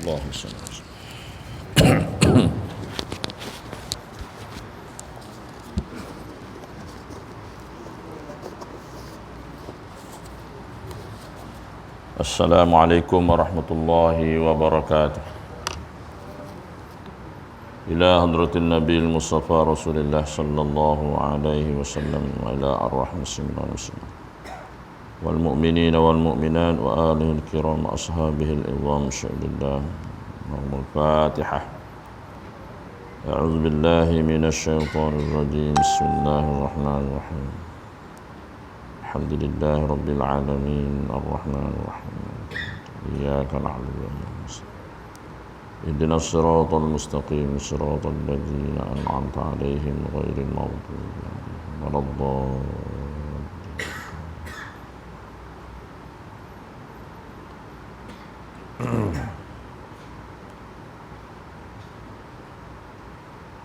Allahumma salli ala Muhammad. Assalamualaikum warahmatullahi wabarakatuh. Ila hadratin Nabil Mustafa Rasulullah sallallahu alaihi wasallam wa ila arwah muslimin wal muslimat wal mu'minina wal mu'minat wa alihi al-kiram ashabihi al-idham syaibillah. Al-Fatihah. A'udzu billahi minasy syaithanir rajim. Bismillahirrahmanirrahim. Alhamdulillahi rabbil alamin arrahmanir rahim. Iyyaka na'budu wa iyyaka nasta'in. Ihdinas siratal mustaqim siratal ladzina an'amta 'alaihim ghairil maghdubi 'alaihim waladdallin.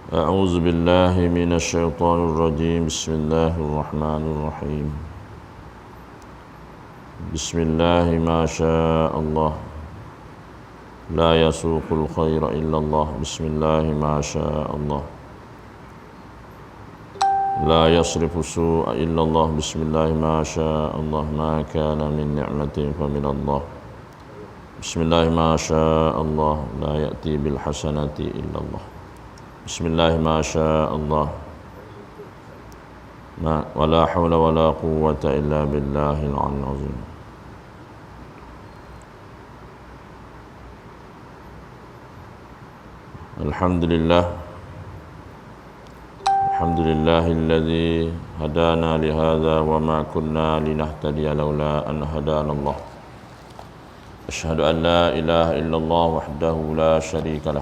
A'udzu billahi minasy syaithanir rajim. Bismillahirrahmanirrahim. Bismillah ma syaa Allah. La yasuqul khaira illallah. Bismillah ma syaa Allah. La yasrifu su'a illallah. Bismillah ma syaa Allah. Ma kana min ni'matin fa min Allah. Bismillah ma syaa Allah. La ya'ti bil hasanati illallah. Bismillah ma syaa Allah. Wala hawla wala quwwata illa billahil 'aliyyil 'azim. Alhamdulillahilladzi hadana li hadza wa ma kunna linahtadiya laula an hadana Allah. Asyhadu an la ilaha illallah wahdahu la syarika lah.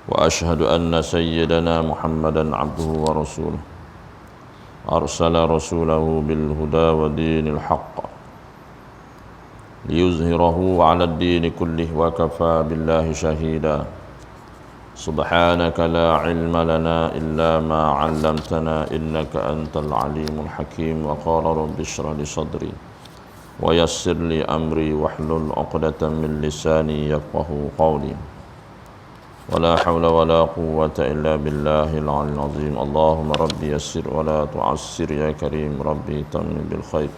Wa asyhadu anna sayyidana Muhammadan abduhu wa rasuluh. Arsala rasulahu bil huda wa dinil haqq liyuzhirahu 'ala ad-din kullih wa kafa billahi shahida. Subhanaka la ilma lana illa ma 'allamtana innaka antal alimul hakim. Wa qala rabbi shrah li sadri wa yassir li amri wahlul 'uqdatam min lisani yafqahu qawli. Wala hawla wala quwwata illa billahil 'aliyyil 'azim. Allahumma rabbi yassir wa la tu'assir ya karim. Rabbi tammim bil khair.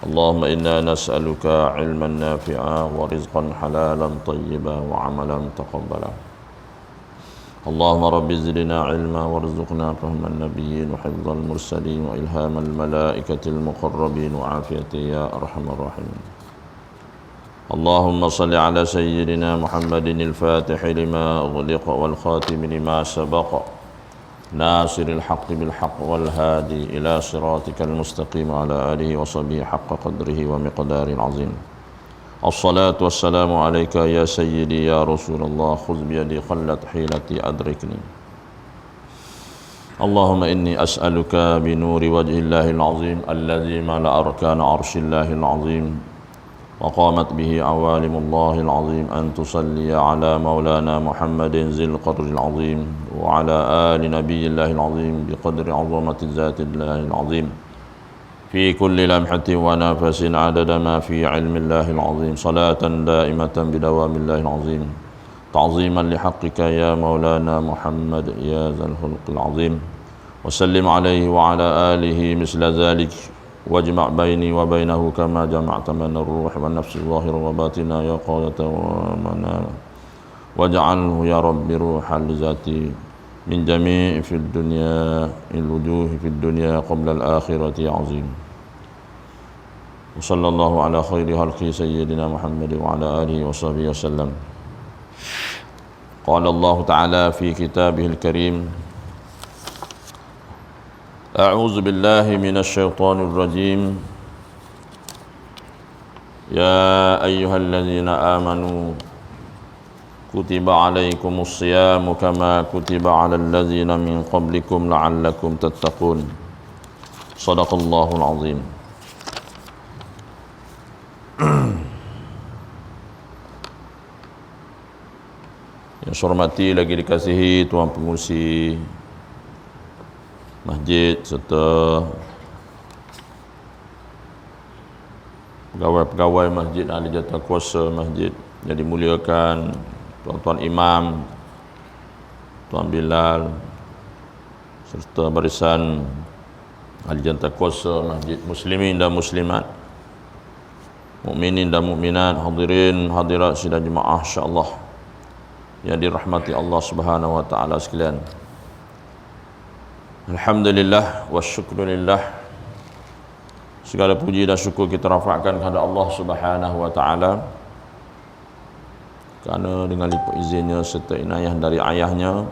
Allahumma inna nas'aluka 'ilman nafi'a wa rizqan halalan thayyiban wa 'amalan taqabbala. Allahumma rabbi zidna 'ilma warzuqna fahman nabiyyin wa hifdzal mursalin wa ilhamal malaikatil muqarrabin wa 'afiyati ya arhamar rahimin. Allahumma salli ala sayyidina Muhammadin al-Fatih lima ughliqa wal khatim lima sabaqa nasiril haqqi bil haqq wal hadi ila siratikal mustaqim ala alihi wa sahbihi haqqa qadrihi wa miqdaril azim. Assalatu wassalamu alayka ya sayyidi ya Rasulullah. Khudh bi yadi khallat hilati adrikni. Allahumma inni as'aluka bi nuri wajhillahil azim alladzi mala arkana arshillahil azim wa qamat bihi awalimullah al-azim an tusalli ala maulana Muhammadin zil qadril azim wa ala ali nabiyillahil azim bi qadri azamati zatillahil azim fi kulli lamhatin wa nafasin adada ma fi ilmillahil azim salatan daimatan bidawamillahil azim ta'ziman li haqqika ya maulana Muhammad ya zal khulqil azim wa sallim alayhi wa ala alihi misla dhalik wajma' baini wa bainahu kama jama'ta min ar-ruh wa nafsi zahira wa batina ya qawlata wa manana waj'alhu ya rabbi ruhan li zati min jami'i fid dunya il-wujuhi fid dunya qabla al-akhirati azim. Wa sallallahu ala khairi halqi sayyidina Muhammad wa ala alihi wa sahbihi wa sallam. Qala Allah ta'ala fi kitabihil karim. A'udzu billahi minasy syaithanir rajim. Ya ayyuhalladzina amanu kutiba alaikumus siyamu kama kutiba alal ladzina min qablikum la'allakum tattaqun. Shadaqallahul azim. Yang saya hormati lagi dikasihi Tuan Pengurusi Masjid serta pegawai-pegawai masjid, ahli jawatankuasa masjid, yang dimuliakan tuan-tuan imam, Tuan Bilal serta barisan ahli jantakuasa Masjid Muslimin dan Muslimat, mukminin dan mukminat, hadirin hadirat sidang jemaah insya-Allah yang dirahmati Allah Subhanahu wa taala sekalian. Alhamdulillah wa syukrulillah, segala puji dan syukur kita rafakkan kepada Allah Subhanahu wa taala kerana dengan lipat izinnya serta inayah dari ayahnya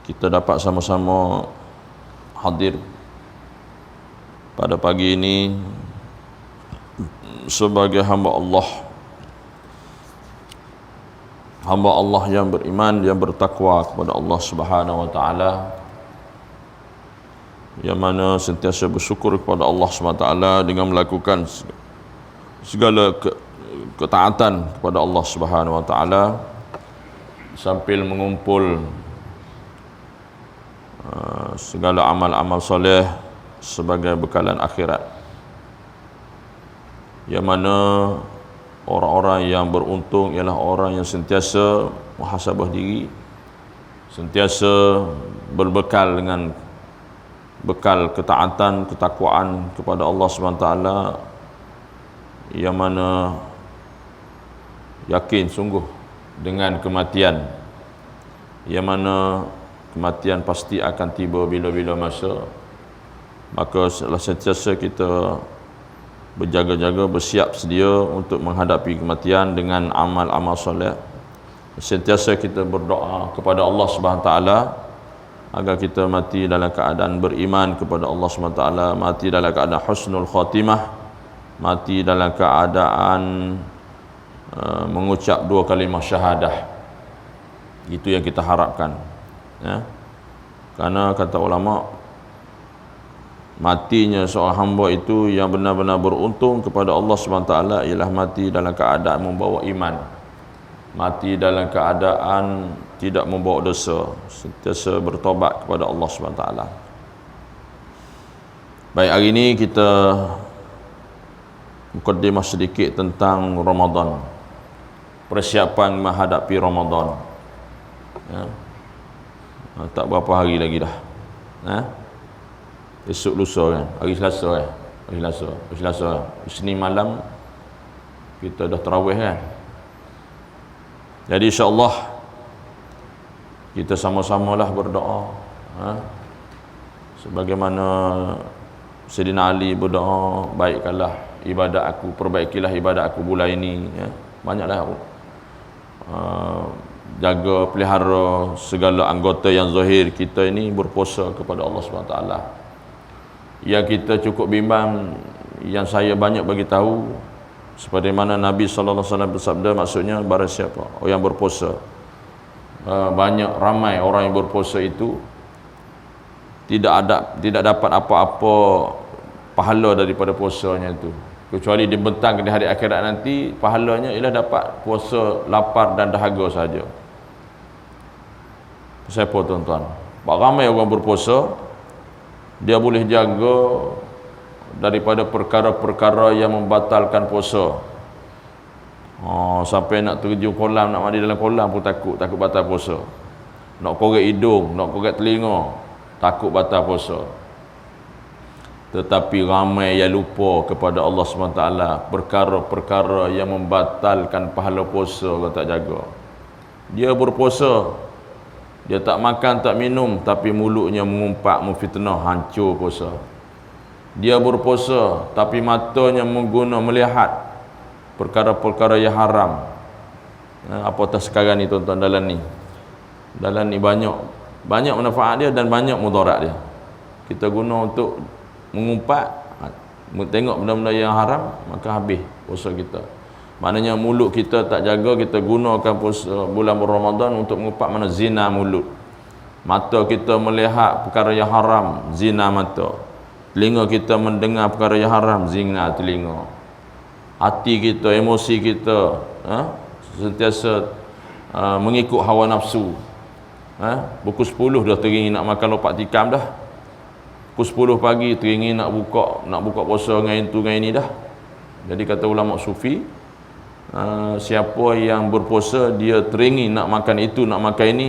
kita dapat sama-sama hadir pada pagi ini sebagai hamba Allah yang beriman, yang bertakwa kepada Allah Subhanahu wa taala, yang mana sentiasa bersyukur kepada Allah Subhanahu wa taala dengan melakukan segala ketaatan kepada Allah Subhanahu wa taala sambil mengumpul segala amal-amal soleh sebagai bekalan akhirat, yang mana orang-orang yang beruntung ialah orang yang sentiasa muhasabah diri, sentiasa berbekal dengan bekal ketaatan, ketakwaan kepada Allah Subhanahu wa taala, yang mana yakin sungguh dengan kematian, yang mana kematian pasti akan tiba bila-bila masa. Maka sentiasa kita berjaga-jaga, bersiap sedia untuk menghadapi kematian dengan amal-amal soleh. Sentiasa kita berdoa kepada Allah Subhanahu wa taala agar kita mati dalam keadaan beriman kepada Allah Subhanahu wa taala, mati dalam keadaan husnul khatimah, mati dalam keadaan mengucap dua kalimah syahadah. Itu yang kita harapkan, ya. Karena kata ulama, matinya seorang hamba itu yang benar-benar beruntung kepada Allah SWT ialah mati dalam keadaan membawa iman, mati dalam keadaan tidak membawa dosa, sentiasa bertobat kepada Allah SWT. Baik, hari ini kita mukaddimah sedikit tentang Ramadan, persiapan menghadapi Ramadan, ya. Tak berapa hari lagi dah, ya. Esok lusa kan, hari Selasa kan, hari Selasa Isnin malam kita dah tarawih kan. Jadi insya-Allah kita sama-samalah berdoa, sebagaimana Sayyidina Ali berdoa, baikkanlah ibadat aku, perbaikilah ibadat aku bulan ini, ya. Banyaklah jaga, pelihara segala anggota yang zahir kita ini berpuasa kepada Allah SWT. Yang kita cukup bimbang, yang saya banyak bagi tahu, seperti mana Nabi sallallahu alaihi wasallam bersabda, maksudnya barang siapa yang berpuasa, banyak ramai orang yang berpuasa itu tidak dapat apa-apa pahala daripada puasanya itu, kecuali dibentang di hari akhirat nanti pahalanya ialah dapat puasa lapar dan dahaga saja. Siapa tuan-tuan? Ramai orang berpuasa, dia boleh jaga daripada perkara-perkara yang membatalkan puasa. Sampai nak terjun kolam, nak mandi dalam kolam pun takut batal puasa. Nak korek hidung, nak korek telinga, takut batal puasa. Tetapi ramai yang lupa kepada Allah SWT, perkara-perkara yang membatalkan pahala puasa kalau tak jaga. Dia berpuasa, dia tak makan, tak minum, tapi mulutnya mengumpat, memfitnah, hancur puasa. Dia berpuasa, tapi matanya melihat perkara-perkara yang haram. Apatah sekarang ni tuan-tuan, dalam ni banyak manfaat dia dan banyak mudarat dia. Kita guna untuk mengumpat, tengok benda-benda yang haram, maka habis puasa kita. Maknanya mulut kita tak jaga, kita gunakan puasa bulan Ramadan untuk mengumpat, mana zina mulut. Mata kita melihat perkara yang haram, zina mata. Telinga kita mendengar perkara yang haram, zina telinga. Hati kita, emosi kita, sentiasa mengikut hawa nafsu. Pukul 10 dah teringin nak makan lopak tikam dah. Pukul 10 pagi teringin nak buka puasa dengan itu dengan ini dah. Jadi kata ulama sufi, siapa yang berpuasa dia teringin nak makan itu nak makan ini,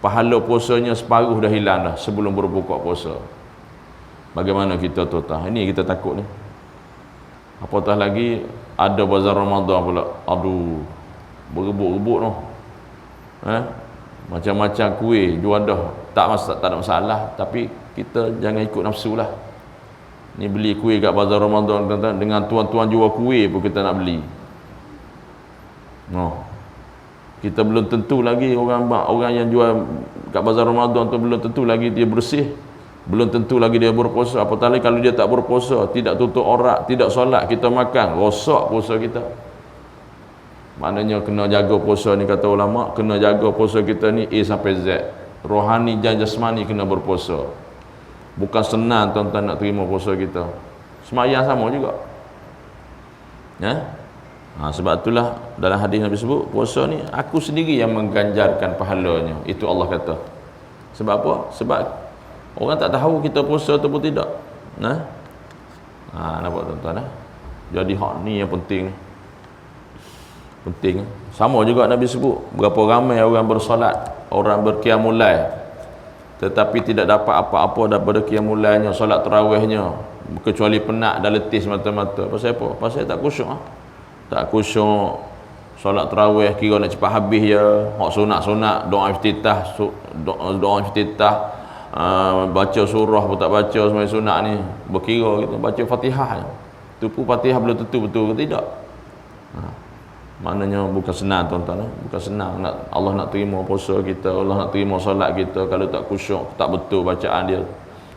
pahala puasanya separuh dah hilang dah sebelum berbuka puasa. Bagaimana kita tuan-tuan? Ini kita takut ni. Apatah lagi ada bazar Ramadan pula. Aduh, berebut-rebut tu. Macam-macam kuih jual dah. Tak ada masalah, tapi kita jangan ikut nafsu lah. Ni beli kuih kat bazar Ramadan dengan tuan-tuan jual kuih pun kita nak beli. Kita belum tentu lagi orang yang jual kat bazar Ramadan tu belum tentu lagi dia bersih. Belum tentu lagi dia berpuasa. Apatah lagi kalau dia tak berpuasa, tidak tutup aurat, tidak solat, kita makan, rosak puasa kita. Maknanya kena jaga puasa ni, kata ulama, kena jaga puasa kita ni A sampai Z. Rohani dan jasmani kena berpuasa. Bukan senang tuan-tuan nak terima puasa kita. Sembahyang sama juga. Sebab itulah dalam hadis Nabi sebut, puasa ni aku sendiri yang mengganjarkan pahalanya. Itu Allah kata. Sebab apa? Sebab orang tak tahu kita puasa ataupun tidak. Nampak tuan-tuan. Jadi hak ni yang penting. Penting. Sama juga Nabi sebut, berapa ramai orang bersolat, orang berqiyamul lail, tetapi tidak dapat apa-apa daripada qiyamul lailnya, solat tarawihnya, kecuali penat dan letih semata-mata. Pasal apa? Pasal tak khusyuk. Tak khusyuk. Solat tarawih kira nak cepat habis je. Hak sunat-sunat, doa iftitah, baca surah pun tak baca semua sunat ni, berkira kita baca Fatihah. Tu pun Fatihah belum tentu betul ke tidak. Maknanya bukan senang tuan-tuan, bukan senang Allah nak terima puasa kita, Allah nak terima solat kita kalau tak khusyuk, tak betul bacaan dia,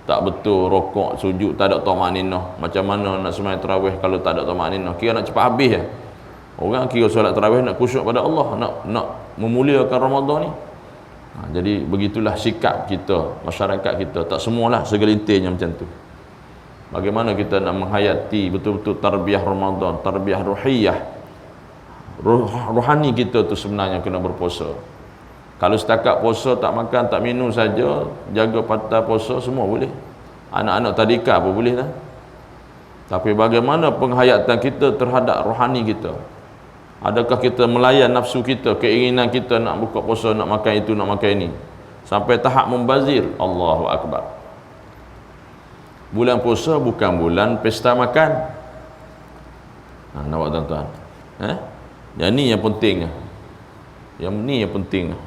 tak betul rokok, sujud, tak ada tamakninah. Macam mana nak sembahyang tarawih kalau tak ada tamakninah? Kira nak cepat habis ya. Orang kira solat tarawih nak khusyuk pada Allah, nak memuliakan Ramadan ni. Jadi begitulah sikap kita, masyarakat kita. Tak semualah segelintirnya macam tu. Bagaimana kita nak menghayati betul-betul tarbiyah Ramadan, tarbiyah ruhiyah. Rohani kita tu sebenarnya kena berpuasa. Kalau setakat puasa tak makan tak minum saja, jaga patah puasa semua boleh. Anak-anak tadika pun boleh lah. Tapi bagaimana penghayatan kita terhadap rohani kita? Adakah kita melayan nafsu kita, keinginan kita nak buka puasa, nak makan itu, nak makan ini, sampai tahap membazir? Allahu Akbar. Bulan puasa bukan bulan pesta makan. Nampak tuan-tuan? Yang ni yang pentingnya. Yang ni yang penting.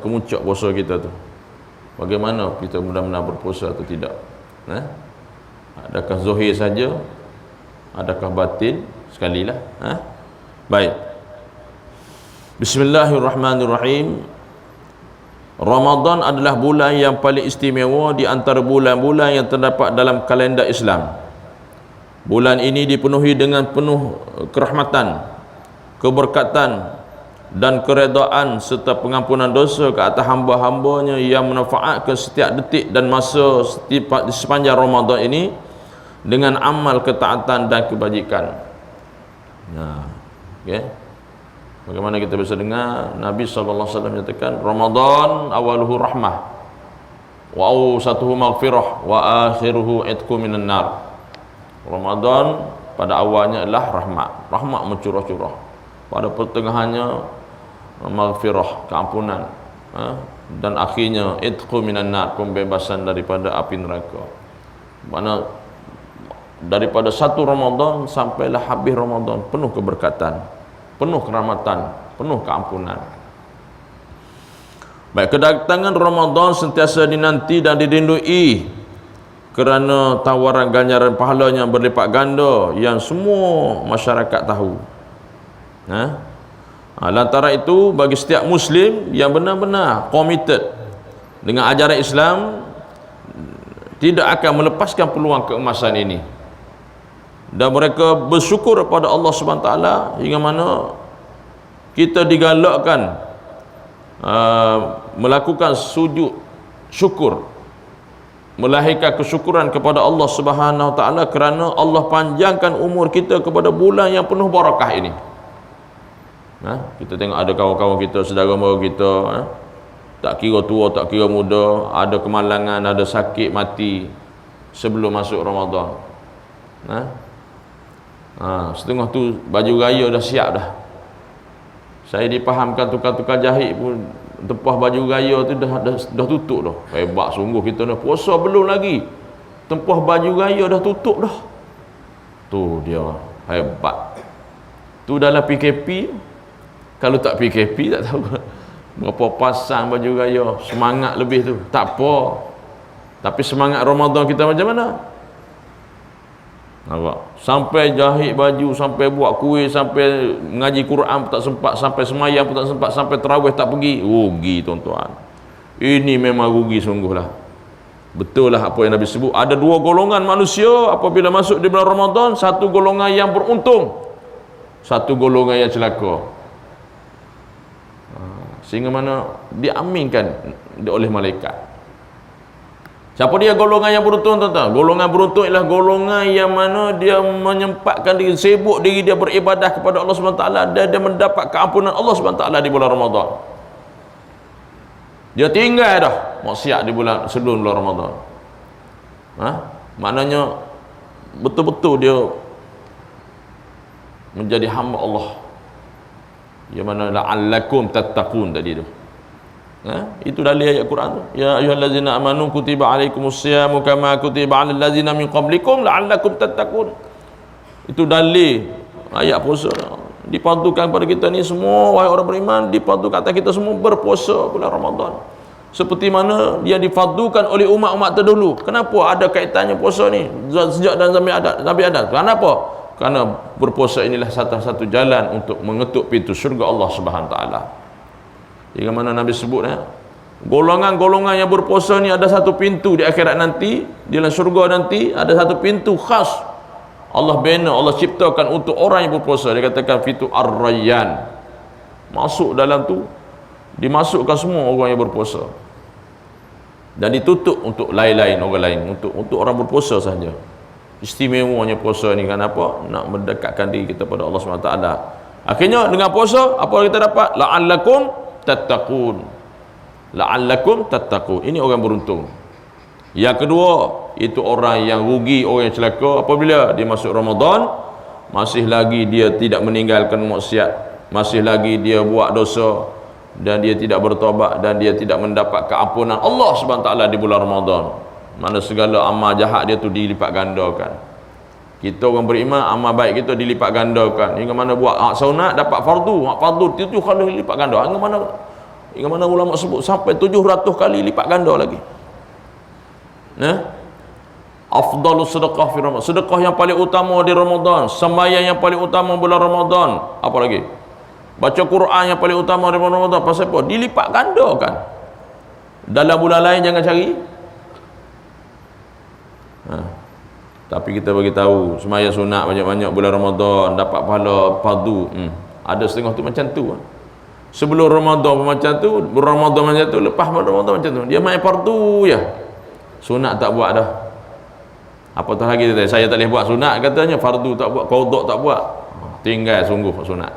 Kemuncak puasa kita tu. Bagaimana kita benar-benar berpuasa atau tidak? Adakah zahir saja? Adakah batin? Sekalilah. Baik. Bismillahirrahmanirrahim. Ramadan adalah bulan yang paling istimewa di antara bulan-bulan yang terdapat dalam kalender Islam. Bulan ini dipenuhi dengan penuh kerahmatan, keberkatan dan keredaan serta pengampunan dosa ke atas hamba-hambanya yang memanfaatkan setiap detik dan masa di sepanjang Ramadan ini dengan amal ketaatan dan kebajikan. Bagaimana kita bisa dengar Nabi SAW menyatakan Ramadan awaluhu rahmah wa awsatuhu maghfirah wa akhiruhu itqu minan nar. Ramadan pada awalnya adalah rahmat, rahmat mencurah-curah. Pada pertengahannya maghfirah, keampunan, dan akhirnya itqu minan nar, pembebasan daripada api neraka. Mana daripada satu Ramadan sampailah habis Ramadan penuh keberkatan, penuh kerahmatan, penuh keampunan. Baik, kedatangan Ramadan sentiasa dinanti dan dirindui kerana tawaran ganjaran pahalanya berlipat ganda yang semua masyarakat tahu. Lantaran itu bagi setiap Muslim yang benar-benar committed dengan ajaran Islam tidak akan melepaskan peluang keemasan ini, dan mereka bersyukur kepada Allah SWT hingga mana kita digalakkan melakukan sujud syukur, melahirkan kesyukuran kepada Allah Subhanahu Wa Taala kerana Allah panjangkan umur kita kepada bulan yang penuh barakah ini. Kita tengok ada kawan-kawan kita, saudara mara kita, tak kira tua, tak kira muda, ada kemalangan, ada sakit, mati sebelum masuk Ramadan. Setengah tu baju raya dah siap dah. Saya dipahamkan tukar-tukar jahit pun tempah baju gaya tu dah tutup dah. Hebat sungguh kita dah puasa belum lagi. Tempah baju gaya dah tutup dah. Tu dia hebat. Tu dalam PKP. Kalau tak PKP tak tahu berapa pasang baju gaya, semangat lebih tu. Tak apa. Tapi semangat Ramadan kita macam mana? Nampak? Sampai jahit baju, sampai buat kuih, sampai mengaji Quran pun tak sempat, sampai semayang pun tak sempat, sampai tarawih tak pergi. Rugi tuan-tuan. Ini memang rugi sungguhlah. Betul lah apa yang Nabi sebut. Ada dua golongan manusia apabila masuk di bulan Ramadan. Satu golongan yang beruntung, satu golongan yang celaka. Sehingga mana diaminkan oleh malaikat. Siapa dia golongan yang beruntung, tuan-tuan? Golongan beruntung ialah golongan yang mana dia menyempatkan diri, sibuk diri dia beribadah kepada Allah SWT, dan dia mendapat keampunan Allah SWT di bulan Ramadan. Dia tinggal dah maksiat di bulan sebelum bulan Ramadan. Maknanya betul-betul dia menjadi hamba Allah. Yang mana la'allakum tattaqun tadi tu. Itu dalil ayat Quran tu. Ya ayyuhallazina amanu kutiba alaikumusyiyamu kama kutiba alal ladzina min qablikum la'allakum tattaqun. Itu dalil ayat puasa. Dipadukan kepada kita ni semua, wahai orang beriman, dipadukan atas kita semua berpuasa bulan Ramadan. Seperti mana dia difadukan oleh umat-umat terdahulu. Kenapa ada kaitannya puasa ni? Sejak dan Nabi Adam. Kenapa? Karena berpuasa inilah satu-satu jalan untuk mengetuk pintu syurga Allah Subhanahu Wa Taala. Hingga mana Nabi sebut golongan-golongan yang berpuasa ni ada satu pintu di akhirat nanti, di dalam syurga nanti ada satu pintu khas Allah bina, Allah ciptakan untuk orang yang berpuasa. Dia katakan pintu Ar-Rayyan. Masuk dalam tu, dimasukkan semua orang yang berpuasa, dan ditutup untuk lain-lain orang lain, untuk orang berpuasa saja. Istimewanya puasa ni, kenapa? Nak mendekatkan diri kita pada Allah SWT. Akhirnya dengan puasa apa kita dapat? La'allakum tattaqun. La'allakum tattaqun. Ini orang beruntung. Yang kedua, itu orang yang rugi, orang yang celaka apabila dia masuk Ramadan, masih lagi dia tidak meninggalkan maksiat, masih lagi dia buat dosa, dan dia tidak bertaubat, dan dia tidak mendapat keampunan Allah SWT di bulan Ramadan. Mana segala amal jahat dia tu dilipat gandakan. Kita orang beriman, amal baik kita dilipat gandakan. Hingga mana buat hak sunat dapat fardu, hak fardu 7 kali lipat ganda. Hingga mana ulama sebut sampai 700 kali lipat ganda lagi. Afdalus sedekah fi Ramadan. Sedekah yang paling utama di Ramadan, sembahyang yang paling utama bulan Ramadan. Apa lagi? Baca Quran yang paling utama di bulan Ramadan. Pasal apa? Dilipat gandakan. Dalam bulan lain jangan cari. Tapi kita bagi tahu sembahyang sunat banyak-banyak bulan Ramadan dapat pahala fardu. Ada setengah tu macam tu. Sebelum Ramadan macam tu, Ramadan macam tu, lepas Ramadan macam tu. Dia main fardu je. Sunat tak buat dah. Apatah lagi dia, saya tak boleh buat sunat katanya, fardu tak buat, qada tak buat. Tinggal sungguh sunat.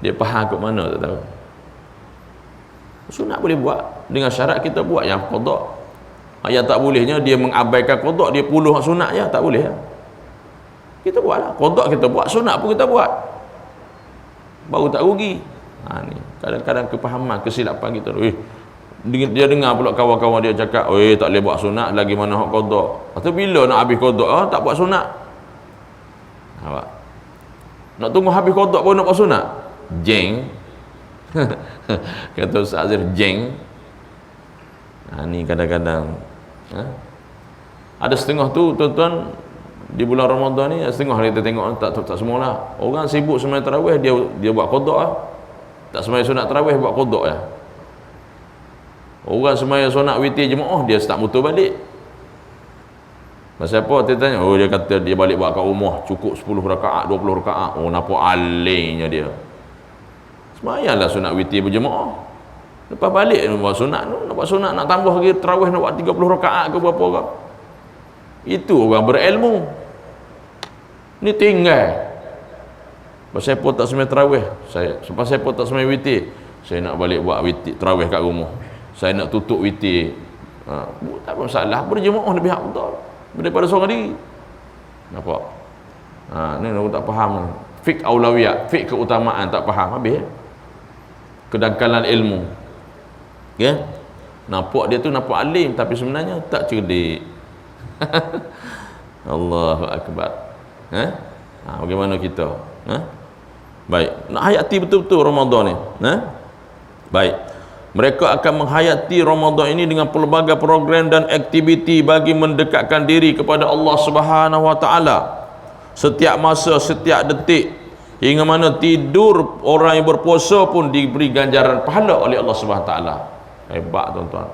Dia faham ke mana tak tahu. Sunat boleh buat dengan syarat kita buat yang qada. Yang tak bolehnya dia mengabaikan qada, dia puluh sunat je, tak boleh. Kita buatlah. Qada kita buat, sunat pun kita buat. Baru tak rugi. Ni kadang-kadang kepahaman, kesilapan kita. Dia dengar pula kawan-kawan dia cakap, tak boleh buat sunat lagi mana hak qada. Atau bila nak habis qada tak buat sunat. Nampak? Nak tunggu habis qada baru nak buat sunat. Jeng. Kata Ustaz Azir, jeng. Ni kadang-kadang ada setengah tu tuan-tuan di bulan Ramadan ni, setengah kita tengok tak semualah. Orang sibuk sembahyang tarawih, dia buat qada lah. Tak sembahyang sunat tarawih, buat qada lah. Orang sembahyang sunat witir jemaah, dia start muter balik. Pasal apa? Dia tanya, dia kata dia balik buat kat rumah cukup 10 rakaat, 20 rakaat. Nampak alingnya dia. Sembahyanglah sunat witir berjemaah. Lepas balik nak buat sunat, nak tambah lagi tarawih, nak buat 30 rakaat ke berapa ke. Itu orang berilmu. Ni tinggal. Pasal apa tak sembahyang tarawih? Pasal apa tak sembahyang witir? Saya nak balik buat witir tarawih kat rumah. Saya nak tutup witir. Tak ada masalah, berjemaah lebih afdal daripada seorang diri. Nampak? Ni aku tak faham. Fik aulawiyat, fik keutamaan tak faham habis. kedangkalan ilmu. Ya, nampak dia tu nampak alim tapi sebenarnya tak cerdik. Allahu akbar. Bagaimana kita? Baik, nak hayati betul-betul Ramadan ni. Baik. Mereka akan menghayati Ramadan ini dengan pelbagai program dan aktiviti bagi mendekatkan diri kepada Allah Subhanahu wa taala. Setiap masa, setiap detik, hingga mana tidur orang yang berpuasa pun diberi ganjaran pahala oleh Allah Subhanahu wa taala. Hebat tuan-tuan.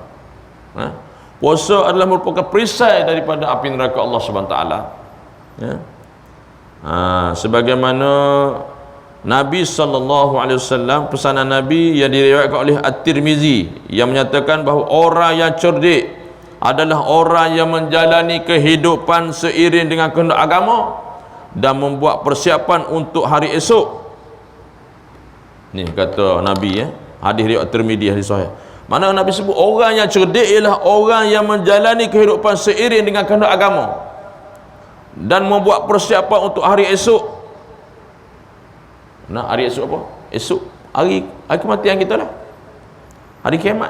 Puasa adalah merupakan perisai daripada api neraka Allah Subhanahu wa taala. Sebagaimana Nabi SAW, pesanan Nabi yang diriwayatkan oleh At-Tirmizi yang menyatakan bahawa orang yang cerdik adalah orang yang menjalani kehidupan seiring dengan kehendak agama dan membuat persiapan untuk hari esok. Ni kata Nabi, hadis riwayat Tirmizi, hadis sahih. Mana Nabi sebut orang yang cerdik ialah orang yang menjalani kehidupan seiring dengan kehendak agama dan membuat persiapan untuk hari esok. Nah, hari esok apa? Esok hari kematian kita lah, hari kiamat.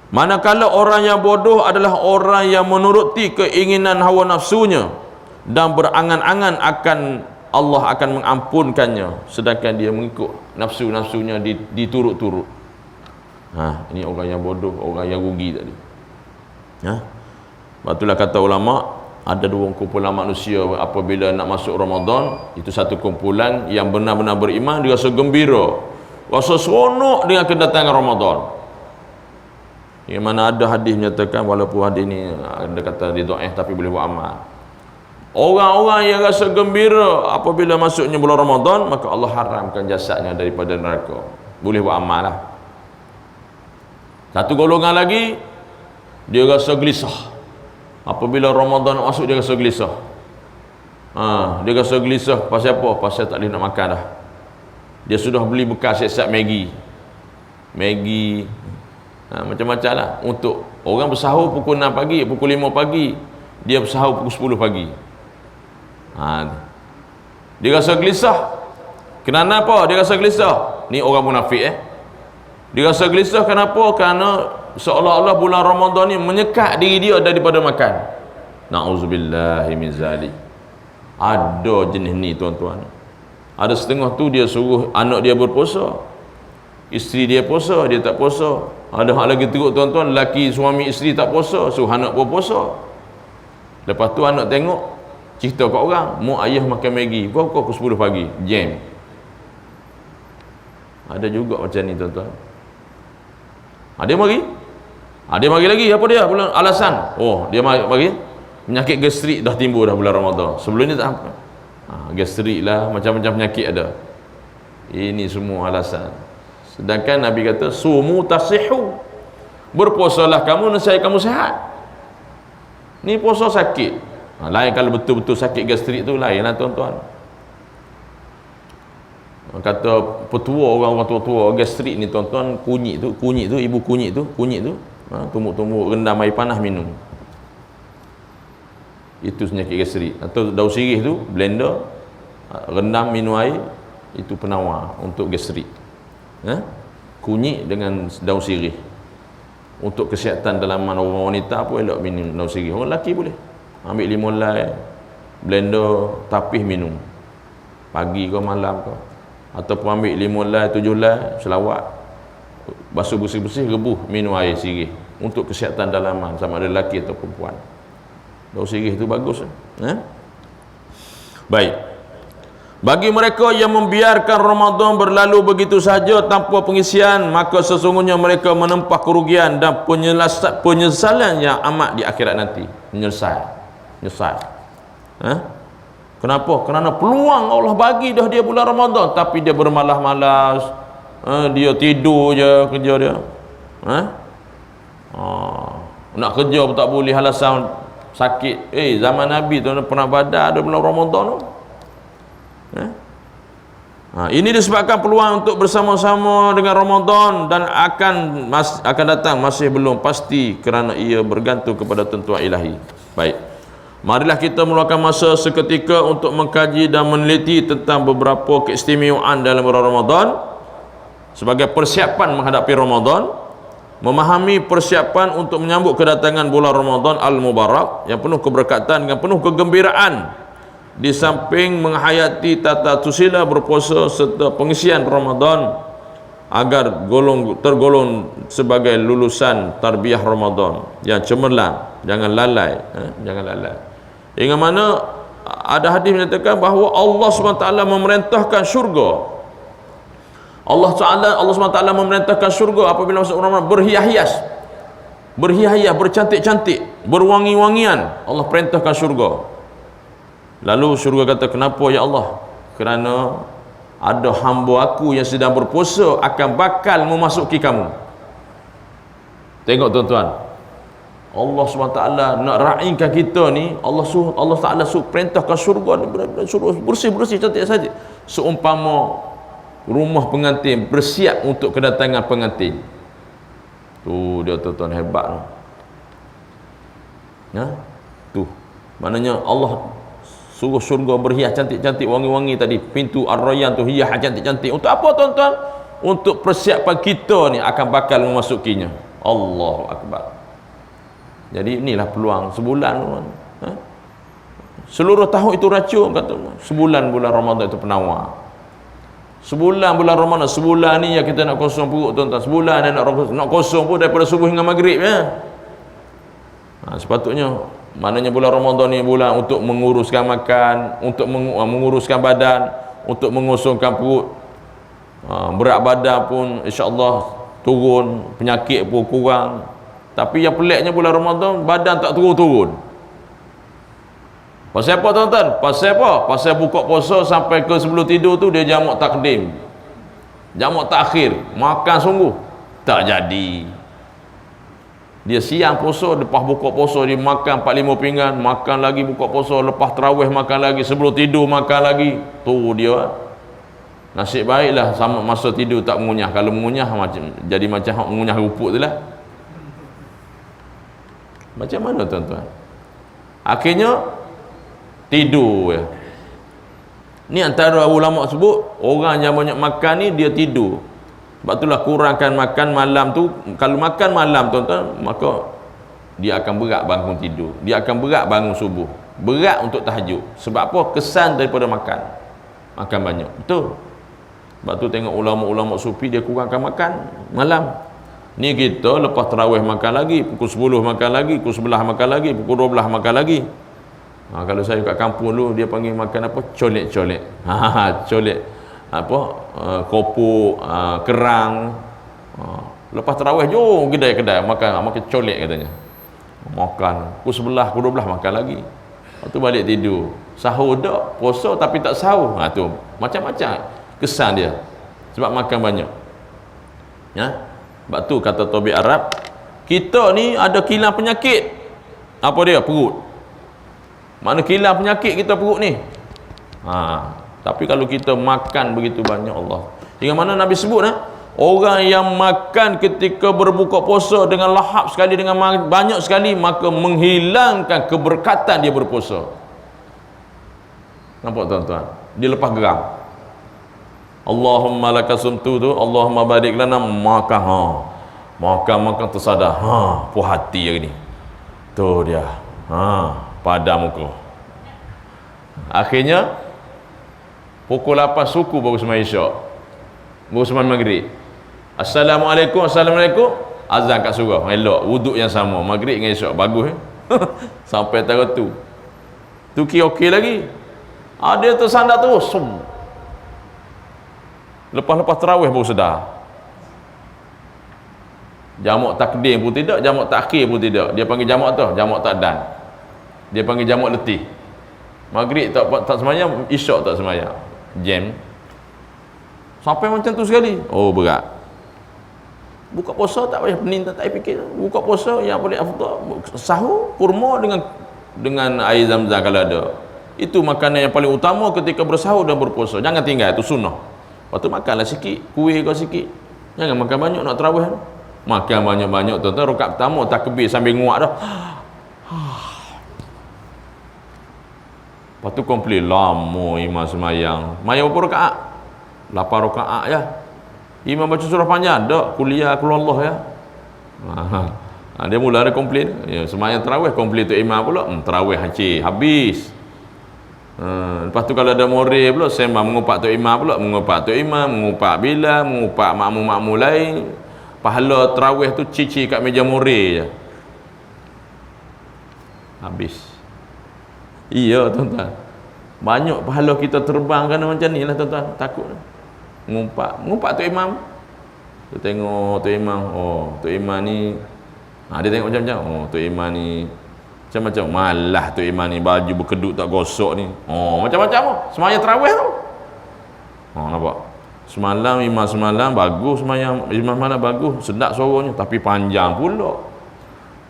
Manakala orang yang bodoh adalah orang yang menuruti keinginan hawa nafsunya dan berangan-angan akan Allah akan mengampunkannya, sedangkan dia mengikut nafsu-nafsunya diturut-turut. Ini orang yang bodoh, orang yang rugi tadi. Itulah kata ulama, ada dua kumpulan manusia apabila nak masuk Ramadan. Itu satu kumpulan yang benar-benar beriman, dia rasa gembira, rasa seronok dengan kedatangan Ramadan. Yang mana ada hadis menyatakan, walaupun hadis ni ada kata dia dhaif tapi boleh buat amal. Orang-orang yang rasa gembira apabila masuknya bulan Ramadan, maka Allah haramkan jasadnya daripada neraka. Boleh buat amal lah. Satu golongan lagi, dia rasa gelisah apabila Ramadan masuk, dia rasa gelisah. Dia rasa gelisah pasal apa? Pasal tak boleh nak makan dah. Dia sudah beli bekas siap-siap Maggi, macam-macam lah. Untuk orang bersahur pukul 6 pagi, pukul 5 pagi, dia bersahur pukul 10 pagi. Dia rasa gelisah. Kenapa dia rasa gelisah? Ni orang munafik. Dia rasa gelisah kenapa? Kerana seolah-olah bulan Ramadan ni menyekat diri dia daripada makan. Na'udzubillahi min zalik. Ada jenis ni tuan-tuan. Ada setengah tu dia suruh anak dia berpuasa, isteri dia puasa, dia tak puasa. Ada hal lagi teruk tuan-tuan, lelaki suami isteri tak puasa, suruh anak berpuasa. Lepas tu anak tengok, cerita kat orang, mak ayah makan Maggi pukul 10 pagi, jam. Ada juga macam ni tuan-tuan. Dia mari lagi, apa dia? Bulan alasan. Dia mari penyakit gastrik dah timbul dah bulan Ramadan. Sebelum ni tak apa. Gastrik lah, macam-macam penyakit ada. Ini semua alasan. Sedangkan Nabi kata, sumu tasihu. Berpuasalah kamu, nescaya kamu sihat. Ni puasa sakit. Lain kalau betul-betul sakit gastrik tu, lain lah tuan-tuan. Kata petua, orang tua-tua, gastrik ni tuan-tuan, kunyit tu, ibu kunyit tu, tumbuk-tumbuk rendam air panas minum. Itu penyakit gastrik. Atau daun sirih tu, blender, rendam minum air, itu penawar untuk gastrik. Kunyit dengan daun sirih. Untuk kesihatan dalaman orang wanita pun elok minum daun sirih. Orang lelaki boleh ambil limau lai, blender, tapis minum pagi ke malam ke. Ataupun ambil 5 lai, 7 lai, selawat, basuh bersih-bersih, rebuh, minum air sirih untuk kesihatan dalaman, sama ada lelaki atau perempuan. Daun sirih tu bagus. Baik. Bagi mereka yang membiarkan Ramadan berlalu begitu saja tanpa pengisian, maka sesungguhnya mereka menempah kerugian dan penyesalan yang amat di akhirat nanti. Menyesal. Kenapa? Kerana peluang Allah bagi dah dia bulan Ramadan, tapi dia bermalas-malas, dia tidur je kerja dia. Nak kerja pun tak boleh, alasan sakit. Zaman Nabi tu pernah badar ada bulan Ramadan tu. Ini disebabkan peluang untuk bersama-sama dengan Ramadan dan akan datang masih belum pasti kerana ia bergantung kepada tentuan ilahi. Baik. Marilah kita meluangkan masa seketika untuk mengkaji dan meneliti tentang beberapa keistimewaan dalam bulan Ramadan. sebagai persiapan menghadapi Ramadan, memahami persiapan untuk menyambut kedatangan bulan Ramadan al-Mubarak yang penuh keberkatan dengan penuh kegembiraan, di samping menghayati tata susila berpuasa serta pengisian Ramadan agar tergolong sebagai lulusan tarbiyah Ramadan yang cemerlang, jangan lalai, jangan lalai. Hingga mana ada hadis menyatakan bahawa Allah SWT memerintahkan syurga. Allah SWT memerintahkan syurga apabila masuk Ramadan berhias-hias, bercantik-cantik, berwangi-wangian. Allah perintahkan syurga. Lalu syurga kata, kenapa ya Allah? Kerana ada hamba aku yang sedang berpuasa akan bakal memasuki kamu. Tengok tuan-tuan, Allah SWT nak raikan kita ni. Allah Ta'ala perintahkan syurga, suruh bersih-bersih, cantik-cantik, seumpama rumah pengantin bersiap untuk kedatangan pengantin. Tu dia tuan-tuan, hebat tu. Tu maknanya Allah suruh syurga berhias cantik-cantik, wangi-wangi tadi. Pintu Ar-Rayyan tu hias cantik-cantik. Untuk apa tuan-tuan? Untuk persiapan kita ni akan bakal memasukinya. Allahu Akbar. Jadi inilah peluang sebulan. Seluruh tahun itu racun kata. Sebulan bulan Ramadan itu penawar. Sebulan bulan Ramadan, sebulan ni ya kita nak kosong perut tuan-tuan. Sebulan nak kosong pun daripada subuh hingga maghrib ya. Sepatutnya, maknanya bulan Ramadan ni bulan untuk menguruskan makan, untuk menguruskan badan, untuk mengosongkan perut. Berat badan pun insya-Allah turun, penyakit pun kurang. Tapi yang peliknya bulan Ramadan badan tak turun-turun. Pasal apa tuan-tuan? Pasal apa? Pasal buka puasa sampai ke sebelum tidur tu dia jamak takdim, jamak takhir, makan sungguh tak jadi. Dia siang puasa, lepas buka puasa dia makan 4-5 pinggan, makan lagi buka puasa, lepas tarawih makan lagi, sebelum tidur makan lagi. Tu dia. Nasib baiklah sama masa tidur tak mengunyah. Kalau mengunyah jadi macam mengunyah rupuk tu lah. Macam mana tuan-tuan? Akhirnya tidur ya. Ni antara ulama sebut orang yang banyak makan ni dia tidur. Sebab itulah kurangkan makan malam tu. Kalau makan malam tuan-tuan, maka dia akan berat bangun tidur, dia akan berat bangun subuh, berat untuk tahajud. Sebab apa? Kesan daripada makan banyak. Betul. Sebab tu tengok ulama-ulama sufi dia kurangkan makan malam. Ni kita lepas tarawih makan lagi, pukul 10 makan lagi, pukul 11 makan lagi, pukul 12 makan lagi. Kalau saya kat kampung dulu dia panggil makan apa? Colek-colek. Colek apa? Kopuk, kerang. Lepas tarawih jom kedai-kedai makan colek katanya. Makan pukul 11, pukul 12 makan lagi. Lepas tu balik tidur. Sahur dak, puasa tapi tak sahur. Tu macam-macam kesan dia. Sebab makan banyak. Ya. Sebab tu kata Tabi Arab, kita ni ada kilang penyakit. Apa dia? Perut. Mana kilang penyakit kita perut ni. Tapi kalau kita makan begitu banyak, Allah. Hingga mana Nabi sebut orang yang makan ketika berbuka puasa dengan lahap sekali, dengan banyak sekali, maka menghilangkan keberkatan dia berpuasa. Nampak tuan-tuan? Dia lepas geram. Allahumma lakasumtu tu, Allahumma barik lana, makan tersadar. Puas hati hari ni. Tu dia. Padam muka. Akhirnya pukul 8 suku baru sembahyang isyak, baru sembahyang maghrib. Assalamualaikum, azan kat surau. Elok wuduk yang sama, maghrib dengan isyak, bagus. Sampai tahu tu okey lagi. Dia tersandar terus. Lepas tarawih baru sedar. Jamak takdim pun tidak, jamak takhir pun tidak. Dia panggil jamak tu, jamak takdan. Dia panggil jamak letih. Maghrib tak semayang, isyak tak semayang. Jam. Sampai macam tu sekali. Berat. Buka puasa tak payah pening, tak payah fikir. Buka puasa yang paling afdal sahur kurma dengan air zam-zam kalau ada. Itu makanan yang paling utama ketika bersahur dan berpuasa. Jangan tinggal, itu sunnah. Lepas tu makanlah sikit, kuih kau sikit. Jangan makan banyak nak tarawih. Makan banyak-banyak tuan-tuan, rakaat pertama takbir sambil nguak dah. Lepas tu komplain lama imam semayang. Mayang berapa rakaat? 8 rakaat je. Imam baca surah panjang, tak kuliah keluar Allah ya. Dia mula ada komplain, ya, semayang tarawih komplain tu imam pula, tarawih habis. Lepas tu kalau ada murid pula sembang mengupak tu imam pula, mengupak tu imam, mengupak bila, mengupak makmum-makmum lain. Pahala tarawih tu cici kat meja murid je. Habis. Iya tuan-tuan. Banyak pahala kita terbang kerana macam ni lah tuan-tuan. Takut. Ngumpat tu imam. Tu tengok tu imam. Oh, tu imam ni dia tengok macam-macam. Oh, tu imam ni macam-macam. Malah tu imam ni baju berkedut tak gosok ni. Oh, macam-macam. Semayang tarawih tu. Oh, nampak. Imam semalam bagus semayang. Imam malam bagus. Sedap suaranya. Tapi panjang pula.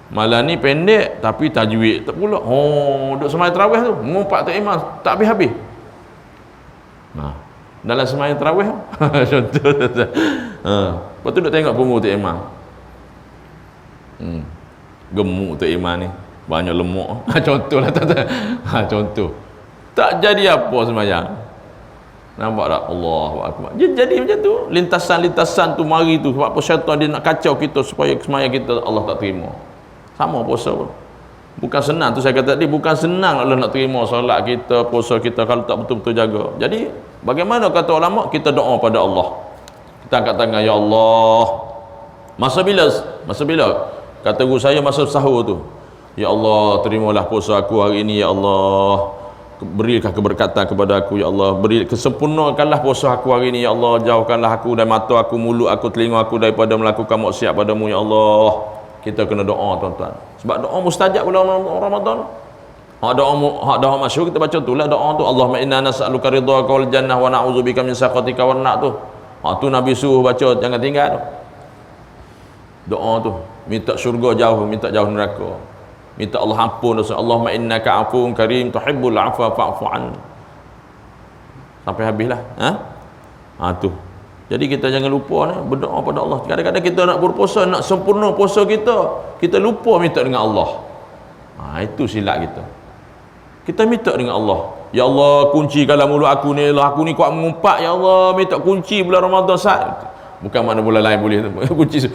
Malam ni pendek tapi tajwid tak pula. Oh, duk semayang tarawih tu. Ngumpat tu imam tak habis-habis. Dalam semayang tarawih contoh. Lepas tu duk tengok punggung tu imam. Gemuk tu imam ni. Banyak lemak. Contohlah tuan-tuan. Contoh. Tak jadi apa semayang. Nampak tak? Allahu Akbar. Jadi macam tu. Lintasan-lintasan tu mari tu. Sebab apa syaitan dia nak kacau kita supaya semayang kita Allah tak terima. Sama puasa pun. Bukan senang tu saya kata tadi, bukan senang Allah nak terima solat kita, puasa kita kalau tak betul-betul jaga. Jadi bagaimana kata ulama, kita doa pada Allah. Kita angkat tangan, ya Allah. Masa bila? Kata guru saya masa sahur tu. Ya Allah, terimalah puasa aku hari ini ya Allah. Berilah keberkatan kepada aku ya Allah. Kesempurnakanlah puasa aku hari ini ya Allah. Jauhkanlah aku dari mata aku, mulut aku, telinga aku daripada melakukan maksiat padamu ya Allah. Kita kena doa tuan-tuan. Sebab doa mustajab bulan Ramadan. Doa masyhur kita baca tu lah doa tu. Allahumma inna nas'aluka ridhaka wal jannah wa na'udzubika min sakhatika wan nar tu. Tu Nabi suruh baca, jangan tinggal tu. Doa tu, minta syurga jauh, minta jauh neraka. Minta Allah ampun dosa. Allahumma innaka afuwun karim tuhibbul afwa fa'fu an. Sampai habislah. Tu. Jadi kita jangan lupa berdoa pada Allah. Kadang-kadang kita nak berpuasa, nak sempurna puasa kita lupa minta dengan Allah. Itu silap kita. Kita minta dengan Allah. Ya Allah, kuncikanlah mulut aku ni. Aku ni kuat mengumpat. Ya Allah, minta kunci bulan Ramadan saat. Bukan mana bulan lain boleh kunci.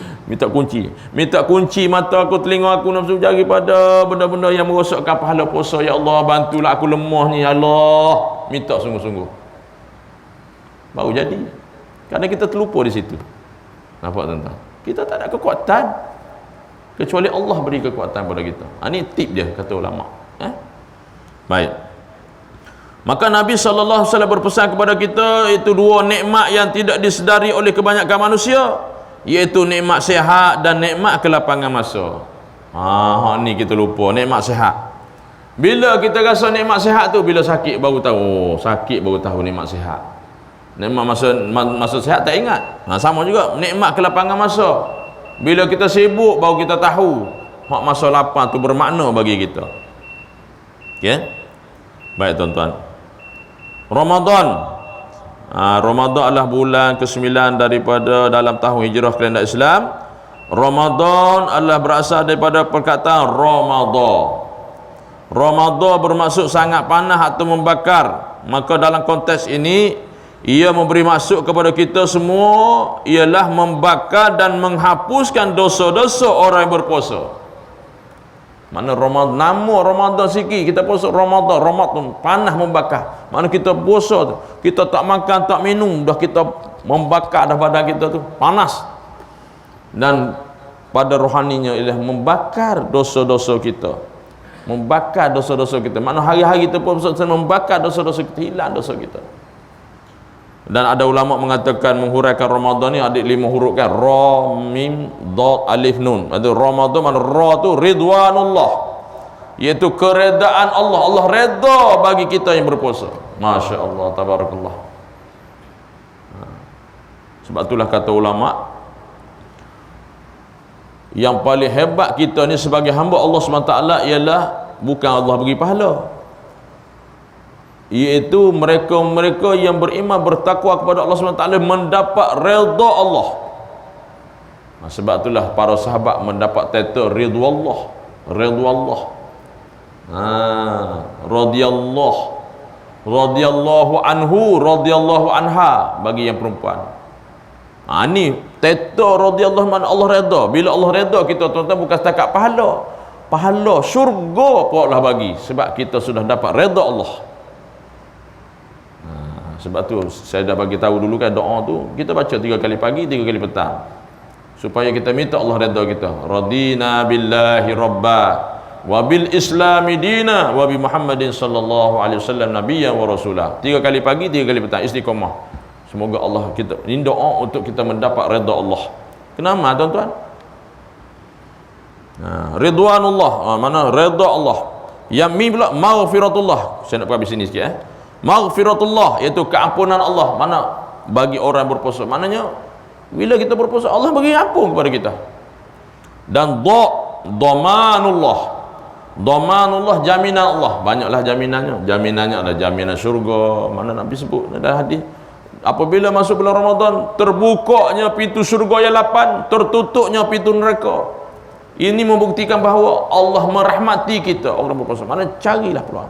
Minta kunci mata aku, telinga aku, nafsu jari pada benda-benda yang merosakkan pahala puasa. Ya Allah, bantulah aku lemah ni. Ya Allah, minta sungguh-sungguh. Baru jadi. Kerana kita terlupa di situ. Nampak tuan-tuan? Kita tak ada kekuatan kecuali Allah beri kekuatan pada kita. Ini tip dia kata ulama. Baik. Maka Nabi SAW berpesan kepada kita, itu dua nikmat yang tidak disedari oleh kebanyakan manusia, iaitu nikmat sihat dan nikmat kelapangan masa. Ni kita lupa nikmat sihat. Bila kita rasa nikmat sihat tu, bila sakit baru tahu. Sakit baru tahu nikmat sihat. Nikmat masa sihat tak ingat. Sama juga nikmat kelapangan masa. Bila kita sibuk baru kita tahu masa lapang tu bermakna bagi kita. Okay? Baik tuan-tuan. Ramadan. Ramadan adalah bulan ke-9 daripada dalam tahun hijrah kalender Islam. Ramadan adalah berasal daripada perkataan Ramadan. Ramadan bermaksud sangat panas atau membakar. Maka dalam konteks ini ia memberi maksud kepada kita semua, ialah membakar dan menghapuskan dosa-dosa orang yang berpuasa. Mana Ramadan, nama Ramadan sikit kita puasa Ramadan panas membakar. Mana kita puasa tu, kita tak makan tak minum, dah kita membakar dah badan kita tu panas. Dan pada rohaninya ialah membakar dosa-dosa kita. Membakar dosa-dosa kita. Mana hari-hari kita puasa membakar dosa-dosa kita, hilang dosa kita. Dan ada ulama mengatakan menghuraikan Ramadan ni ada 5 huruf kan, ra mim dad alif nun. Ada Ramadan, mana ra tu ridwanullah, iaitu keredaan Allah. Allah redha bagi kita yang berpuasa. Masya-Allah, tabarakallah. Sebab itulah kata ulama, yang paling hebat kita ni sebagai hamba Allah SWT ialah bukan Allah bagi pahala, iaitu mereka-mereka yang beriman bertakwa kepada Allah SWT mendapat redha Allah. Sebab itulah para sahabat mendapat title ridwallah, radhiyallahu anhu, radhiyallahu anha bagi yang perempuan. Ni Teta radhiyallahu anhu, Allah redha. Bila Allah redha kita, tuan-tuan, bukan setakat pahala syurga pun Allah bagi, sebab kita sudah dapat redha Allah. Sebab tu saya dah bagi tahu dulu kan, doa tu kita baca 3 kali pagi, 3 kali petang, supaya kita minta Allah redha kita. Radina billahi rabba wa bil islami dina wa bi Muhammadin sallallahu alaihi wasallam nabiyyan wa rasulah. 3 kali pagi, 3 kali petang, istiqamah. Semoga Allah, kita ini doa untuk kita mendapat redha Allah. Kenapa, tuan-tuan? Ridwanullah, mana redha Allah. Yang mi pula maghfiratullah. Saya nak habis sini sikit. Maghfiratullah, iaitu keampunan Allah. Mana bagi orang berpuasa, maknanya bila kita berpuasa, Allah bagi ampun kepada kita. Dan dhamanullah, jaminan Allah. Banyaklah jaminannya. Jaminannya ada jaminan syurga, mana Nabi sebut ada hadis. Apabila masuk bulan Ramadan, terbukanya pintu syurga yang 8, tertutupnya pintu neraka. Ini membuktikan bahawa Allah merahmati kita orang berpuasa. Mana carilah peluang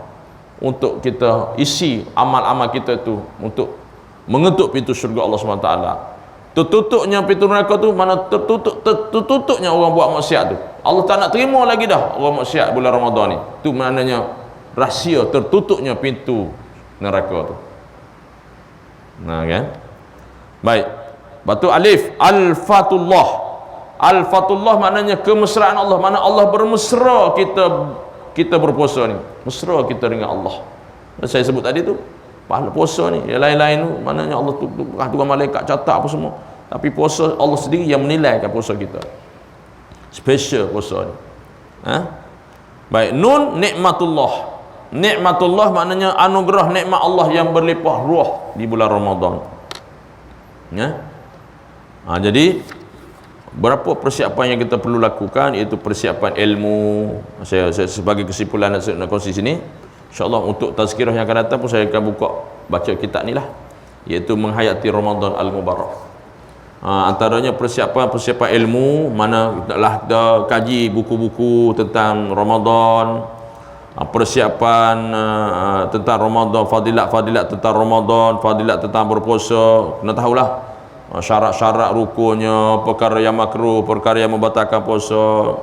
untuk kita isi amal-amal kita tu untuk mengetuk pintu syurga Allah SWT. Tertutupnya pintu neraka tu, mana tertutupnya orang buat maksiat tu. Allah tak nak terima lagi dah orang maksiat bulan Ramadan ni. Tu maknanya rahsia tertutupnya pintu neraka tu. Nah kan? Baik. Batu alif, Al-Fatullah maknanya kemesraan Allah. Mana Allah bermesra kita berpuasa ni. Mesra kita dengan Allah. Saya sebut tadi tu, pahala puasa ni. Yang lain-lain tu maknanya Allah tu malaikat catat apa semua. Tapi puasa Allah sendiri yang menilaikan puasa kita. Special puasa ni. Baik, nun nikmatullah. Nikmatullah maknanya anugerah nikmat Allah yang berlimpah ruah di bulan Ramadan. Jadi berapa persiapan yang kita perlu lakukan, iaitu persiapan ilmu. Saya sebagai kesimpulan nak kongsi sini, insya-Allah untuk tazkirah yang akan datang pun saya akan buka baca kitab ni lah, iaitu menghayati Ramadan al-Mubarak. Antaranya persiapan ilmu, mana naklah kita kaji buku-buku tentang Ramadan, persiapan tentang Ramadan, fadilat tentang Ramadan, fadilat tentang berpuasa. Kena tahulah syarat-syarat rukunnya, perkara yang makruh, perkara yang membatalkan puasa,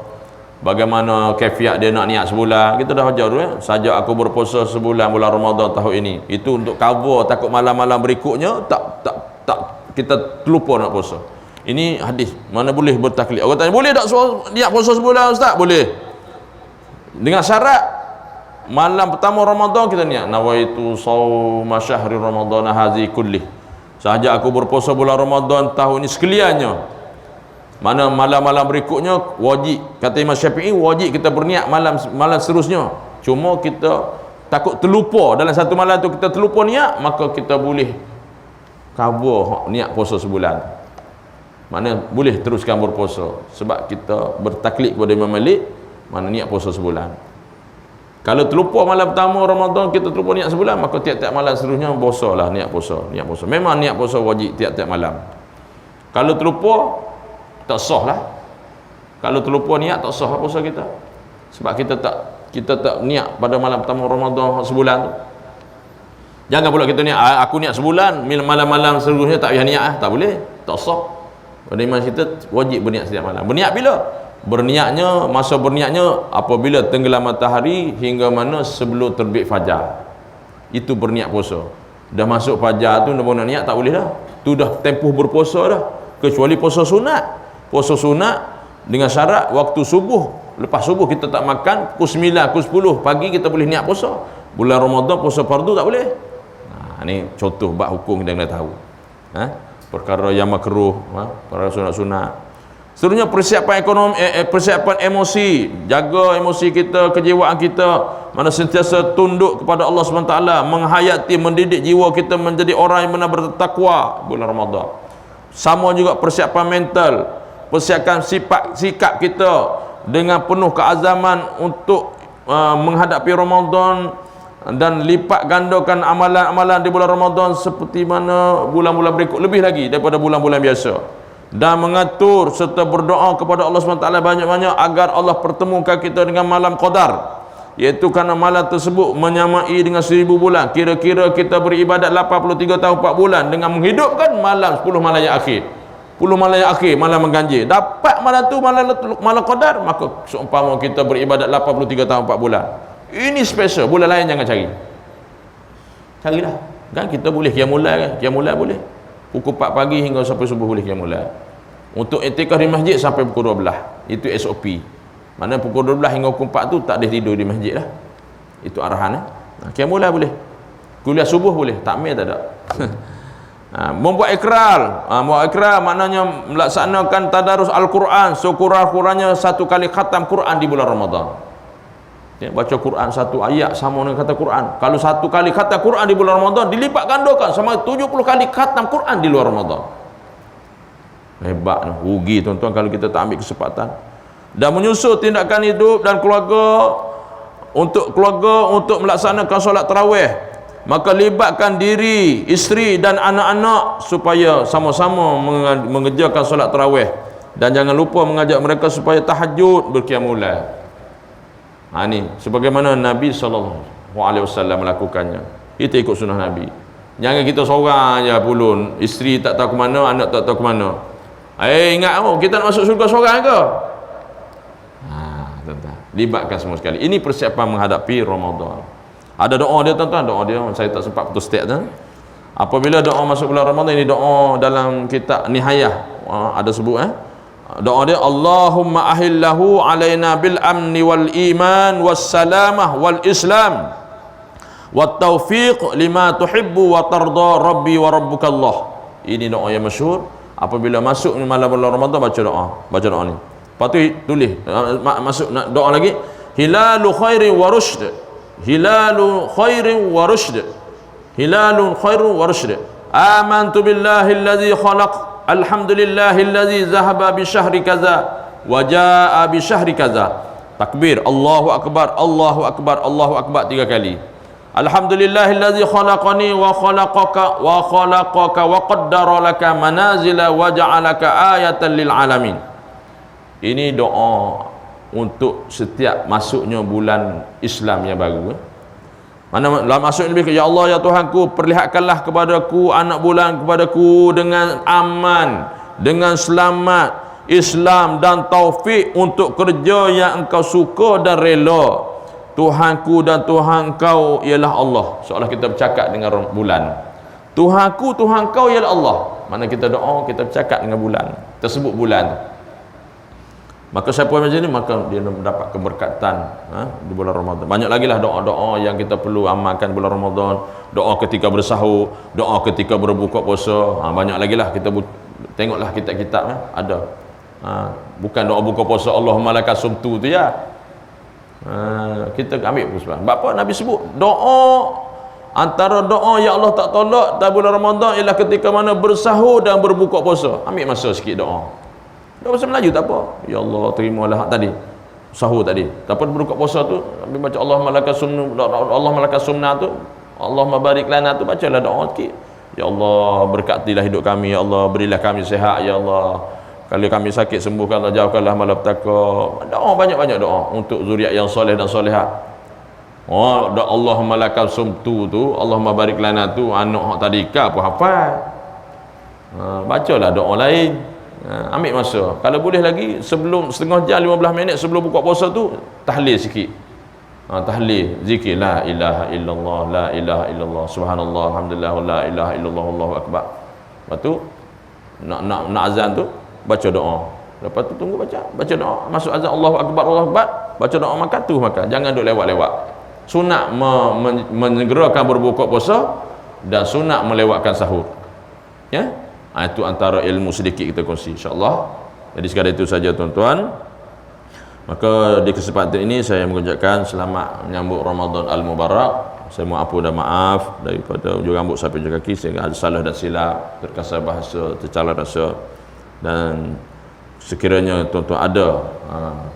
bagaimana kaifiat dia nak niat sebulan. Kita dah ajar dulu sajak aku berpuasa sebulan bulan Ramadan tahun ini. Itu untuk cover takut malam-malam berikutnya tak kita terlupa nak puasa. Ini hadis. Mana boleh bertaklid. Orang tanya, boleh tak niat puasa sebulan ustaz? Boleh. Dengan syarat malam pertama Ramadan kita niat nawaitu shauma syahri Ramadan hazi kulli. Sahaja aku berpuasa bulan Ramadan tahun ini sekaliannya. Mana malam-malam berikutnya wajib, kata Imam Syafi'i, wajib kita berniat malam seterusnya. Cuma kita takut terlupa, dalam satu malam tu kita terlupa niat, maka kita boleh cover niat puasa sebulan. Mana boleh teruskan berpuasa sebab kita bertaklid kepada Imam Malik, mana niat puasa sebulan. Kalau terlupa malam pertama Ramadan, kita terlupa niat sebulan, maka tiap-tiap malam seterusnya puasalah niat puasa. Memang niat puasa wajib tiap-tiap malam. Kalau terlupa tak sah lah. Kalau terlupa niat tak sah puasa kita. Sebab kita tak niat pada malam pertama Ramadan sebulan tu. Jangan pula kita niat aku niat sebulan, malam-malam seterusnya tak payah niat tak boleh. Tak sah. Pada iman kita wajib berniat setiap malam. Berniat bila? Masa berniatnya apabila tenggelam matahari hingga mana sebelum terbit fajar. Itu berniat puasa. Dah masuk fajar tu nak niat tak boleh dah. Tu dah tempoh berpuasa dah. Kecuali puasa sunat. Puasa sunat dengan syarat waktu subuh. Lepas subuh kita tak makan, pukul 9, pukul 10 pagi kita boleh niat puasa. Bulan Ramadan puasa fardu tak boleh. Ni contoh bab hukum kita kena tahu. Perkara yang makruh, perkara sunat-sunat. Seterusnya persiapan ekonomi, persiapan emosi, jaga emosi kita, kejiwaan kita, mana sentiasa tunduk kepada Allah SWT, menghayati, mendidik jiwa kita menjadi orang yang benar bertakwa bulan Ramadan. Sama juga persiapan mental, persiapan sikap kita dengan penuh keazaman untuk menghadapi Ramadan dan lipat gandakan amalan-amalan di bulan Ramadan seperti mana bulan-bulan berikut, lebih lagi daripada bulan-bulan biasa. Dan mengatur serta berdoa kepada Allah SWT banyak-banyak agar Allah pertemukan kita dengan malam qadar, iaitu kerana malam tersebut menyamai dengan 1000 bulan. Kira-kira kita beribadat 83 tahun 4 bulan dengan menghidupkan malam 10 malam yang akhir. malam yang akhir, malam mengganjil, dapat malam tu malam qadar, maka seumpama kita beribadat 83 tahun 4 bulan. Ini special, bulan lain jangan cari. Carilah. Kan kita boleh qiyamul lail kan? Qiyamul lail boleh. Pukul 4 pagi hingga sampai subuh boleh qiyamul lail. Untuk iktikaf di masjid sampai pukul 12. Itu SOP. Mana pukul 12 hingga pukul 4 tu tak boleh tidur di masjid lah. Itu arahan qiyamul lail boleh. Kuliah subuh boleh, takmir tak ada. Membuat ikrar. Membuat ikrar maknanya melaksanakan tadarus Al-Quran sekurang-kurangnya 1 kali khatam Quran di bulan Ramadan. Ya, baca Quran 1 ayat sama dengan kata Quran. Kalau 1 kali khatam Quran di bulan Ramadan dilipat gandakan sama 70 kali khatam Quran di luar Ramadan. Hebat, rugi tuan-tuan kalau kita tak ambil kesempatan. Dan menyusul tindakan hidup dan keluarga untuk melaksanakan solat tarawih, maka libatkan diri, isteri dan anak-anak supaya sama-sama mengerjakan solat tarawih, dan jangan lupa mengajak mereka supaya tahajud, berqiyamul lail. Ni sebagaimana Nabi SAW melakukannya. Kita ikut sunnah Nabi. Jangan kita seorang aja pulun, isteri tak tahu ke mana, anak tak tahu ke mana. Ingat kita nak masuk syurga seorang ke? Tuan-tuan, libatkan semua sekali. Ini persiapan menghadapi Ramadan. Ada doa dia tuan-tuan, doa dia saya tak sempat putus setiap tu. Apabila doa masuk bulan Ramadan, ini doa dalam kitab Nihayah ada sebut doa dia, Allahumma ahillahu alaina bil amni wal iman was salamah wal islam wat taufiq lima tuhibbu wa tarda rabbi wa rabbukallah. Ini doa yang masyhur. Apabila masuk malam bulan Ramadan, baca doa ni. Lepas tu tulis masuk doa lagi, hilalu khairin wa rushd, hilalu khairin wa rushd, hilalun khairun wa rushd, amantu billahi alladhi khalaq, alhamdulillahi alladhi zahaba bi syahri kaza wa jaa bi syahri kaza. Takbir, Allahu akbar, Allahu akbar, Allahu akbar 3 kali. Alhamdulillahilladzi khalaqani wa khalaqaka wa qaddara laka manazila wa ja'alaka ayatan lil alamin. Ini doa untuk setiap masuknya bulan Islam yang baru. Mana dalam masuk lebih ke, ya Allah ya Tuhanku, perlihatkanlah kepadaku anak bulan kepadaku dengan aman, dengan selamat, Islam dan taufik untuk kerja yang engkau suka dan rela. Tuhanku dan Tuhan kau ialah Allah. Seolah kita bercakap dengan bulan. Tuhanku, Tuhan kau ialah Allah. Mana kita doa, kita bercakap dengan bulan, tersebut bulan. Maka siapa macam ni, maka dia mendapat keberkatan di bulan Ramadan. Banyak lagi lah doa-doa yang kita perlu amalkan bulan Ramadan. Doa ketika bersahur, doa ketika berbuka puasa. Banyak lagi lah, kita tengoklah kitab-kitab ada. Bukan doa buka puasa Allahumma laka sumtu tu ya. Kita ambil sebab apa Nabi sebut doa, antara doa ya Allah tak tolak dalam bulan Ramadan ialah ketika mana bersahur dan berbuka puasa. Ambil masa sikit doa bahasa Melayu tak apa, ya Allah terimalah tadi sahur tadi, tapi berbuka puasa tu ambil baca Allahumma laka sumnu, Allahumma laka sumna tu, Allahumma barik lana tu, bacalah doa sikit. Ya Allah berkatilah hidup kami, ya Allah berilah kami sihat, ya Allah kalau kami sakit sembuhkanlah, jauhkanlah malapetaka. Doa banyak-banyak doa untuk zuriat yang soleh dan solehat. Doa Allahumma lakal sumtu tu, Allahumma barik lana tu, anak tadika apa hafal. Bacalah doa lain. Ambil masa. Kalau boleh lagi sebelum setengah jam 15 minit sebelum buka puasa tu tahlil sikit. Tahlil, zikir la ilaha illallah, la ilaha illallah, subhanallah, alhamdulillah, la ilaha illallah, Allahu akbar. Lepas tu nak azan tu baca doa. Lepas tu tunggu baca doa. Masuk azan Allahu akbar, Allahu akbar, baca doa makan tu makan. Jangan duk lewat-lewat. Sunat menyegerakan berbuka puasa dan sunat melewatkan sahur. Ya? Itu antara ilmu sedikit kita kongsi insya-Allah. Jadi sekadar itu saja tuan-tuan. Maka di kesempatan ini saya mengucapkan selamat menyambut Ramadan Al-Mubarak. Saya mohon ampun dan maaf daripada ujung rambut sampai ujung kaki sehingga ada salah dan silap, terkasar bahasa, tercela rasa. Dan sekiranya tuan-tuan ada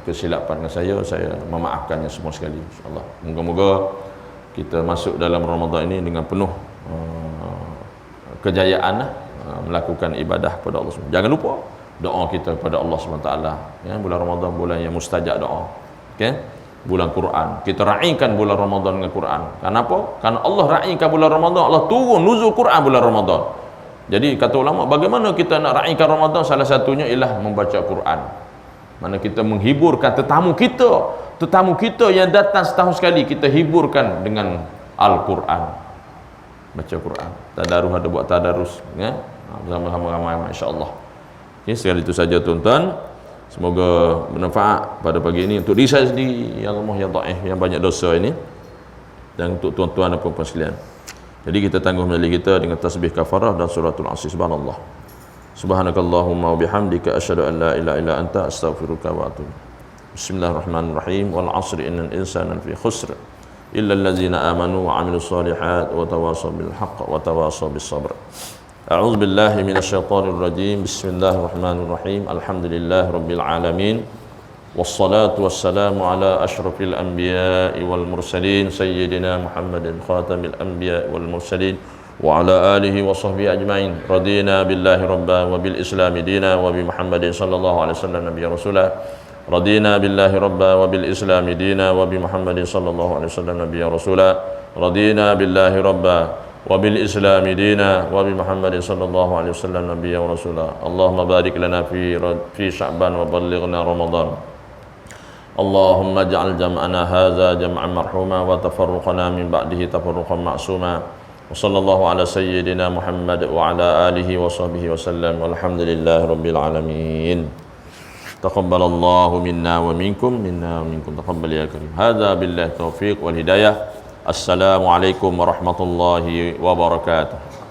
kesilapan dengan saya memaafkannya semua sekali insya-Allah. Moga-moga kita masuk dalam Ramadan ini dengan penuh kejayaan melakukan ibadah kepada Allah SWT. Jangan lupa doa kita kepada Allah SWT ya, bulan Ramadan bulan yang mustajab doa. Okey, bulan Quran. Kita raikan bulan Ramadan dengan Quran. Kenapa? Karena Allah raikan bulan Ramadan, Allah turun nuzul Quran bulan Ramadan. Jadi kata ulama, bagaimana kita nak raikan Ramadan? Salah satunya ialah membaca Quran. Mana kita menghiburkan tetamu kita yang datang setahun sekali, kita hiburkan dengan Al-Quran, baca Quran. Tadarus, ada buat tadarus ya, bersama-sama ramai insya-Allah. Okay, sekali itu saja tuan-tuan. Semoga bermanfaat pada pagi ini untuk diri saya sendiri yang lemah, yang dhaif, yang banyak dosa ini, dan untuk tuan-tuan dan puan-puan sekalian. Jadi kita tangguh majlis kita dengan tasbih kafarah dan suratul Asr. Subhanallah. Subhanakallahumma wa bihamdika asyhadu an la ilaha illa anta astaghfiruka wa atubu. Bismillahirrahmanirrahim. Wal 'asri innal insana lafi khusr illa allazina amanu wa 'amilus solihat wa tawassaw bil haqq wa tawassaw bis sabr. A'udzu billahi minasy syaithanir rajim. Bismillahirrahmanirrahim. Alhamdulillahi rabbil alamin. Wassalatu wassalamu ala asyrafil anbiya'i wal mursalin sayyidina Muhammadin khatamil anbiya'i wal mursalin wa ala alihi wa sahbihi ajma'in. Radina billahi rabba wa bil islami dina wa bi Muhammadin sallallahu alaihi wasallam nabiyya rasulah. Radina billahi rabba wa bil islami dina wa bi Muhammadin sallallahu alaihi wasallam nabiyya rasulah. Radina billahi rabba wa bil islami dina wa bi Muhammadin sallallahu alaihi wasallam nabiyya rasulah. Allahumma barik lana fi Sya'ban wa ballighna Ramadan. Allahumma ja'al jam'ana hadza jam'an marhuma wa tafarruqana min ba'dihi tafarruqan ma'suma. Wa sallallahu ala sayyidina Muhammad wa ala alihi wa sahbihi wa sallam. Walhamdulillahi rabbil alamin. Taqabbalallahu minna wa minkum taqabbal ya karim. Hadza billahi taufiq wal hidayah. Assalamualaikum warahmatullahi wabarakatuh.